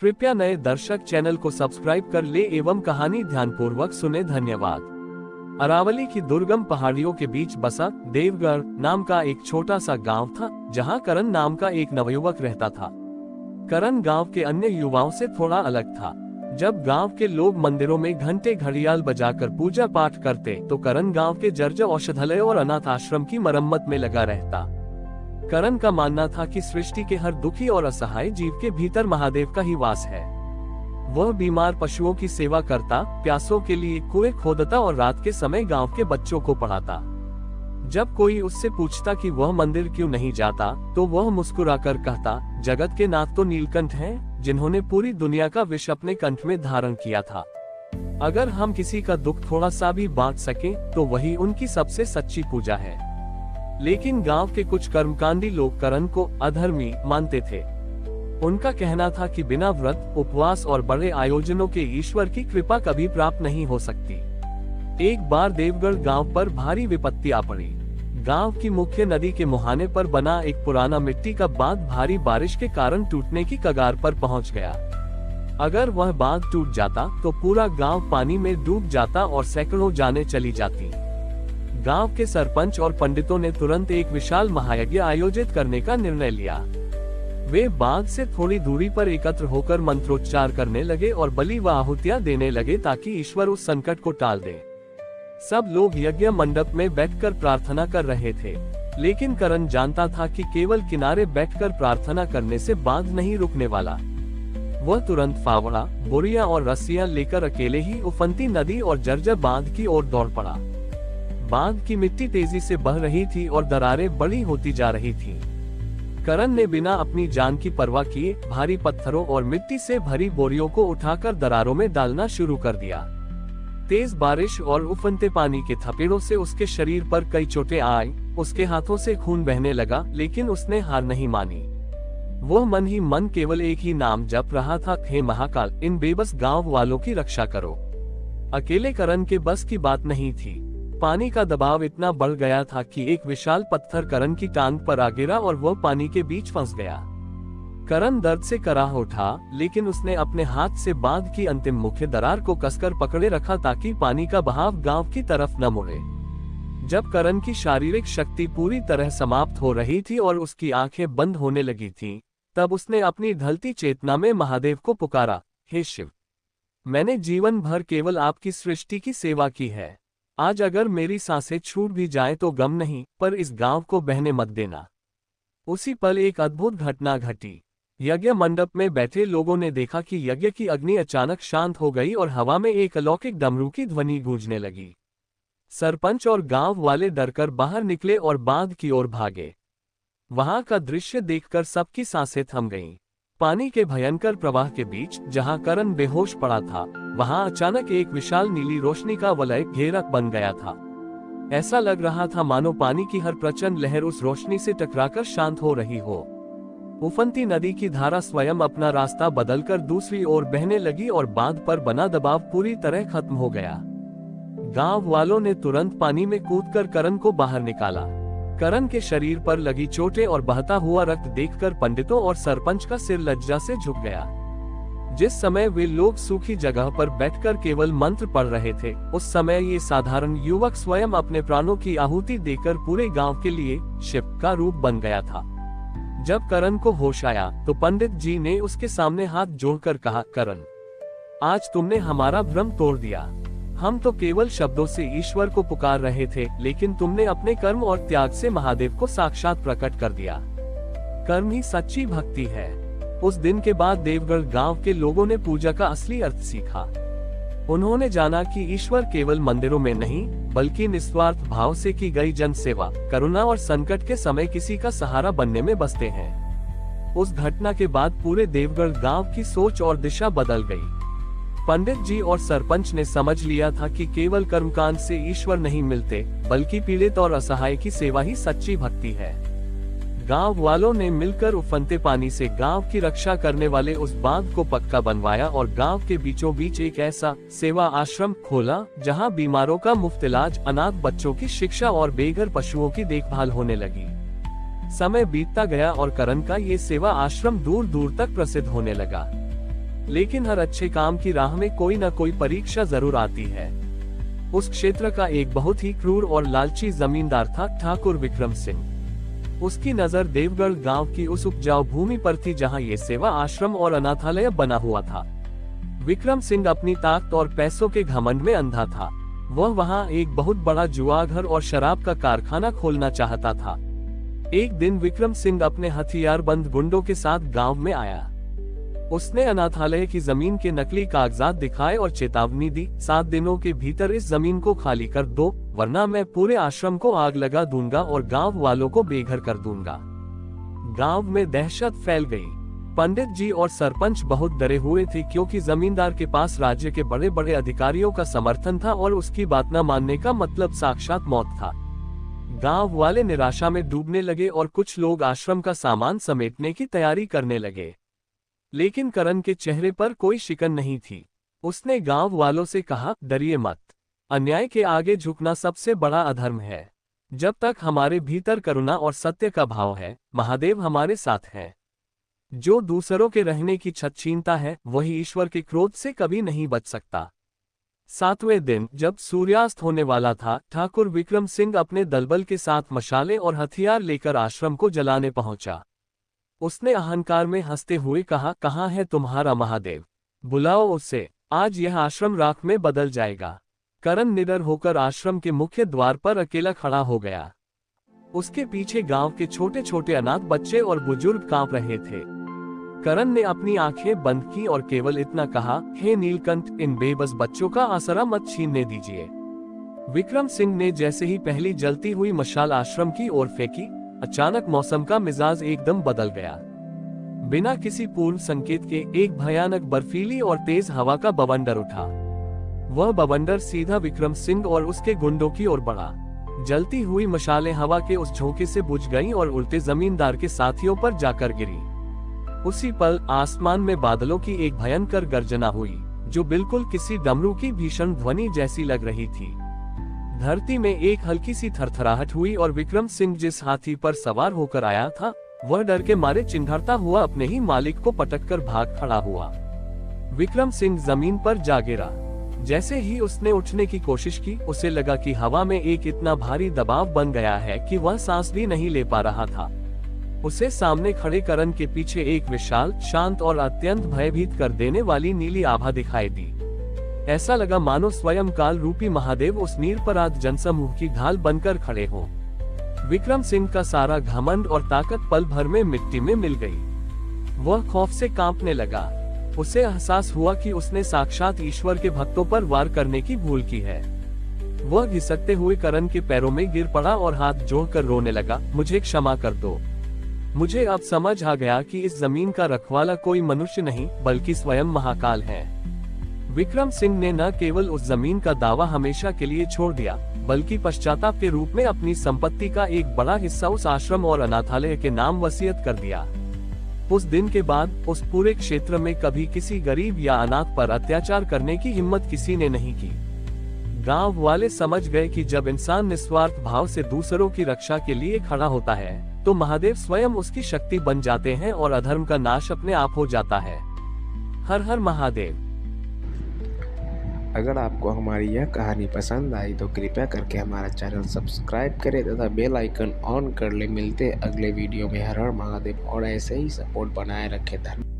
कृपया नए दर्शक चैनल को सब्सक्राइब कर ले एवं कहानी ध्यानपूर्वक सुने। धन्यवाद। अरावली की दुर्गम पहाड़ियों के बीच बसा देवगढ़ नाम का एक छोटा सा गांव था, जहां करण नाम का एक नवयुवक रहता था। करण गांव के अन्य युवाओं से थोड़ा अलग था। जब गांव के लोग मंदिरों में घंटे घड़ियाल बजाकर पूजा पाठ करते, तो करण गांव के जर्जर औषधालय और अनाथ आश्रम की मरम्मत में लगा रहता। करण का मानना था कि सृष्टि के हर दुखी और असहाय जीव के भीतर महादेव का ही वास है। वह बीमार पशुओं की सेवा करता, प्यासों के लिए कुएं खोदता और रात के समय गांव के बच्चों को पढ़ाता। जब कोई उससे पूछता कि वह मंदिर क्यों नहीं जाता, तो वह मुस्कुराकर कहता, जगत के नाथ तो नीलकंठ हैं, जिन्होंने पूरी दुनिया का विष अपने कंठ में धारण किया था। अगर हम किसी का दुख थोड़ा सा भी बांट सके, तो वही उनकी सबसे सच्ची पूजा है। लेकिन गांव के कुछ कर्मकांडी लोग करण को अधर्मी मानते थे। उनका कहना था कि बिना व्रत, उपवास और बड़े आयोजनों के ईश्वर की कृपा कभी प्राप्त नहीं हो सकती। एक बार देवगढ़ गांव पर भारी विपत्ति आ पड़ी। गांव की मुख्य नदी के मुहाने पर बना एक पुराना मिट्टी का बांध भारी बारिश के कारण टूटने की कगार पर पहुंच गया। अगर वह बांध टूट जाता तो पूरा गांव पानी में डूब जाता और सैकड़ों जानें चली जाती। गांव के सरपंच और पंडितों ने तुरंत एक विशाल महायज्ञ आयोजित करने का निर्णय लिया। वे बांध से थोड़ी दूरी पर एकत्र होकर मंत्रोच्चार करने लगे और बलि व आहुतियां देने लगे, ताकि ईश्वर उस संकट को टाल दे। सब लोग यज्ञ मंडप में बैठकर प्रार्थना कर रहे थे, लेकिन करण जानता था कि केवल किनारे बैठकर प्रार्थना करने से बांध नहीं रुकने वाला। वह तुरंत फावड़ा, बोरियां और रस्सियां लेकर अकेले ही उफनती नदी और जर्जर बांध की ओर दौड़ पड़ा। बांध की मिट्टी तेजी से बह रही थी और दरारें बड़ी होती जा रही थीं। करण ने बिना अपनी जान की परवाह किए भारी पत्थरों और मिट्टी से भरी बोरियों को उठाकर दरारों में डालना शुरू कर दिया। तेज बारिश और उफनते पानी के थपेड़ों से उसके शरीर पर कई चोटें आई, उसके हाथों से खून बहने लगा, लेकिन उसने हार नहीं मानी। वह मन ही मन केवल एक ही नाम जप रहा था, हे महाकाल, इन बेबस गांव वालों की रक्षा करो। अकेले करण के बस की बात नहीं थी। पानी का दबाव इतना बढ़ गया था कि एक विशाल पत्थर करण की टांग पर आ गिरा और वह पानी के बीच फंस गया। करण दर्द से कराह उठा, लेकिन उसने अपने हाथ से बांध की अंतिम मुख्य दरार को कसकर पकड़े रखा, ताकि पानी का बहाव गांव की तरफ न मुड़े। जब करण की शारीरिक शक्ति पूरी तरह समाप्त हो रही थी और उसकी आंखें बंद होने लगी थीं, तब उसने अपनी ढलती चेतना में महादेव को पुकारा, हे शिव, मैंने जीवन भर केवल आपकी सृष्टि की सेवा की है। आज अगर मेरी सांसें छूट भी जाएं तो गम नहीं, पर इस गांव को बहने मत देना। उसी पल एक अद्भुत घटना घटी। यज्ञ मंडप में बैठे लोगों ने देखा कि यज्ञ की अग्नि अचानक शांत हो गई और हवा में एक अलौकिक डमरू की ध्वनि गूंजने लगी। सरपंच और गांव वाले डरकर बाहर निकले और बांध की ओर भागे। वहां का दृश्य देखकर सबकी सांसें थम गईं। पानी के भयंकर प्रवाह के बीच, जहां करण बेहोश पड़ा था, वहां अचानक एक विशाल नीली रोशनी का वलय घेरा बन गया था। ऐसा लग रहा था मानो पानी की हर प्रचंड लहर उस रोशनी से टकराकर शांत हो रही हो। उफनती नदी की धारा स्वयं अपना रास्ता बदलकर दूसरी ओर बहने लगी और बांध पर बना दबाव पूरी तरह खत्म हो गया। गांव वालों ने तुरंत पानी में कूदकर करण को बाहर निकाला। करण के शरीर पर लगी चोटें और बहता हुआ रक्त देखकर पंडितों और सरपंच का सिर लज्जा से झुक गया। जिस समय वे लोग सूखी जगह पर बैठकर केवल मंत्र पढ़ रहे थे, उस समय ये साधारण युवक स्वयं अपने प्राणों की आहुति देकर पूरे गांव के लिए शिव का रूप बन गया था। जब करण को होश आया तो पंडित जी ने उसके सामने हाथ जोड़कर कहा, करण, आज तुमने हमारा भ्रम तोड़ दिया। हम तो केवल शब्दों से ईश्वर को पुकार रहे थे, लेकिन तुमने अपने कर्म और त्याग से महादेव को साक्षात प्रकट कर दिया। कर्म ही सच्ची भक्ति है। उस दिन के बाद देवगढ़ गांव के लोगों ने पूजा का असली अर्थ सीखा। उन्होंने जाना कि ईश्वर केवल मंदिरों में नहीं, बल्कि निस्वार्थ भाव से की गई जन सेवा, करुणा और संकट के समय किसी का सहारा बनने में बसते हैं। उस घटना के बाद पूरे देवगढ़ गांव की सोच और दिशा बदल गई। पंडित जी और सरपंच ने समझ लिया था कि केवल कर्मकांड से ईश्वर नहीं मिलते, बल्कि पीड़ित और असहाय की सेवा ही सच्ची भक्ति है। गांव वालों ने मिलकर उफनते पानी से गांव की रक्षा करने वाले उस बांध को पक्का बनवाया और गांव के बीचों बीच एक ऐसा सेवा आश्रम खोला, जहां बीमारों का मुफ्त इलाज, अनाथ बच्चों की शिक्षा और बेघर पशुओं की देखभाल होने लगी। समय बीतता गया और करण का ये सेवा आश्रम दूर दूर तक प्रसिद्ध होने लगा। लेकिन हर अच्छे काम की राह में कोई न कोई परीक्षा जरूर आती है। उस क्षेत्र का एक बहुत ही क्रूर और लालची जमींदार था ठाकुर विक्रम सिंह। उसकी नजर देवगढ़ गांव की उस उपजाऊ भूमि पर थी जहां ये सेवा आश्रम और अनाथालय बना हुआ था। विक्रम सिंह अपनी ताकत और पैसों के घमंड में अंधा था। वह वहां एक बहुत बड़ा जुआघर और शराब का कारखाना खोलना चाहता था। एक दिन विक्रम सिंह अपने हथियारबंद गुंडों के साथ गांव में आया। उसने अनाथालय की जमीन के नकली कागजात दिखाए और चेतावनी दी, 7 दिनों के भीतर इस जमीन को खाली कर दो, वरना मैं पूरे आश्रम को आग लगा दूंगा और गांव वालों को बेघर कर दूंगा। गांव में दहशत फैल गई। पंडित जी और सरपंच बहुत डरे हुए थे क्योंकि जमींदार के पास राज्य के बड़े बड़े अधिकारियों का समर्थन था और उसकी बात न मानने का मतलब साक्षात मौत था। गांव वाले निराशा में डूबने लगे और कुछ लोग आश्रम का सामान समेटने की तैयारी करने लगे। लेकिन करण के चेहरे पर कोई शिकन नहीं थी। उसने गांव वालों से कहा, डरिए मत। अन्याय के आगे झुकना सबसे बड़ा अधर्म है। जब तक हमारे भीतर करुणा और सत्य का भाव है, महादेव हमारे साथ हैं। जो दूसरों के रहने की छत छीनता है, वही ईश्वर के क्रोध से कभी नहीं बच सकता। 7वें दिन जब सूर्यास्त होने वाला था, ठाकुर विक्रम सिंह अपने दलबल के साथ मशाले और हथियार लेकर आश्रम को जलाने पहुंचा। उसने अहंकार में हंसते हुए कहा, कहाँ है तुम्हारा महादेव? बुलाओ उसे, आज यह आश्रम राख में बदल जाएगा। करण निडर होकर आश्रम के मुख्य द्वार पर अकेला खड़ा हो गया। उसके पीछे गांव के छोटे छोटे अनाथ बच्चे और बुजुर्ग कांप रहे थे। करण ने अपनी आंखें बंद की और केवल इतना कहा, हे नीलकंठ, इन बेबस बच्चों का आसरा मत छीनने दीजिए। विक्रम सिंह ने जैसे ही पहली जलती हुई मशाल आश्रम की ओर फेंकी, अचानक मौसम का मिजाज एकदम बदल गया। बिना किसी पूर्व संकेत के एक भयानक बर्फीली और तेज हवा का बवंडर उठा। वह बवंडर सीधा विक्रम सिंह और उसके गुंडों की ओर बढ़ा। जलती हुई मशालें हवा के उस झोंके से बुझ गईं और उल्टे जमींदार के साथियों पर जाकर गिरी। उसी पल आसमान में बादलों की एक भयंकर गर्जना हुई, जो बिल्कुल किसी डमरू की भीषण ध्वनि जैसी लग रही थी। धरती में एक हल्की सी थरथराहट हुई और विक्रम सिंह जिस हाथी पर सवार होकर आया था, वह डर के मारे चिंघाड़ता हुआ अपने ही मालिक को पटककर भाग खड़ा हुआ। विक्रम सिंह जमीन पर जा गिरा। जैसे ही उसने उठने की कोशिश की, उसे लगा कि हवा में एक इतना भारी दबाव बन गया है कि वह सांस भी नहीं ले पा रहा था। उसे सामने खड़े करण के पीछे एक विशाल, शांत और अत्यंत भयभीत कर देने वाली नीली आभा दिखाई दी। ऐसा लगा मानो स्वयं काल रूपी महादेव उस निरपराध जनसमूह की ढाल बनकर खड़े हों। विक्रम सिंह का सारा घमंड और ताकत पल भर में मिट्टी में मिल गई। वह खौफ से कांपने लगा। उसे एहसास हुआ कि उसने साक्षात ईश्वर के भक्तों पर वार करने की भूल की है। वह घिसकते हुए करण के पैरों में गिर पड़ा और हाथ जोड़कर रोने लगा, मुझे क्षमा कर दो। मुझे अब समझ आ गया कि इस जमीन का रखवाला कोई मनुष्य नहीं, बल्कि स्वयं महाकाल है। विक्रम सिंह ने न केवल उस जमीन का दावा हमेशा के लिए छोड़ दिया, बल्कि पश्चाताप के रूप में अपनी संपत्ति का एक बड़ा हिस्सा उस आश्रम और अनाथालय के नाम वसीयत कर दिया। उस दिन के बाद उस पूरे क्षेत्र में कभी किसी गरीब या अनाथ पर अत्याचार करने की हिम्मत किसी ने नहीं की। गांव वाले समझ गए कि जब इंसान निस्वार्थ भाव से दूसरों की रक्षा के लिए खड़ा होता है, तो महादेव स्वयं उसकी शक्ति बन जाते हैं और अधर्म का नाश अपने आप हो जाता है। हर हर महादेव। अगर आपको हमारी यह कहानी पसंद आई तो कृपया करके हमारा चैनल सब्सक्राइब करें तथा बेल आइकन ऑन कर ले। मिलते अगले वीडियो में। हर हर महादेव और ऐसे ही सपोर्ट बनाए रखें। धन्यवाद।